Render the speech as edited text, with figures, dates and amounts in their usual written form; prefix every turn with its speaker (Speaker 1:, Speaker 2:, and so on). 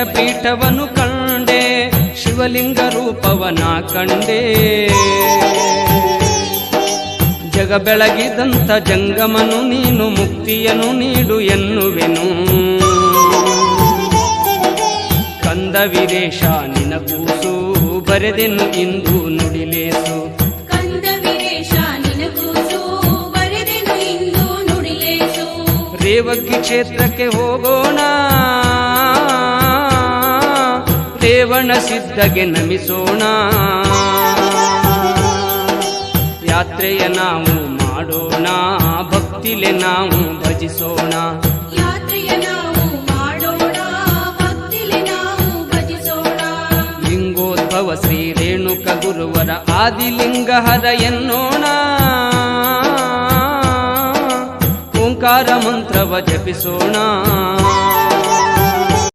Speaker 1: ಪೀಠವನ್ನು ಕಂಡೆ, ಶಿವಲಿಂಗ ರೂಪವನ ಕಂಡೆ. ಜಗ ಬೆಳಗಿದಂತ ಜಂಗಮನು ನೀನು, ಮುಕ್ತಿಯನ್ನು ನೀಡು ಎನ್ನುವೆನು. ಕಂದ ವೀರೇಶ ನಿನ ಕೂಸು, ಬರೆದೆನು ಇಂದು ನುಡಿಲೇಸು.
Speaker 2: ಕಂದ ವೀರೇಶ ನಿನ ಕೂಸು, ಬರೆದೆನು ಇಂದು ನುಡಿಲೇಸು.
Speaker 1: ರೇವಗ್ಗಿ ಕ್ಷೇತ್ರಕ್ಕೆ ಹೋಗೋಣ, ರೇವಣ ಸಿದ್ಧಗೆ ನಮಿಸೋಣ. ಯಾತ್ರೆಯ ನಾವು ಮಾಡೋಣ, ಭಕ್ತಿಲೆ ನಾವು ಭಜಿಸೋಣ.
Speaker 2: ಯಾತ್ರೆಯ ನಾವು ಮಾಡೋಣ, ಭಕ್ತಿಲೆ ನಾವು ಭಜಿಸೋಣ.
Speaker 1: ಲಿಂಗೋದ್ಭವ ಶ್ರೀ ರೇಣುಕ ಗುರುವರ ಆದಿಲಿಂಗಹರ ಎನ್ನೋಣ. ಓಂಕಾರ ಮಂತ್ರವ ಜಪಿಸೋಣ.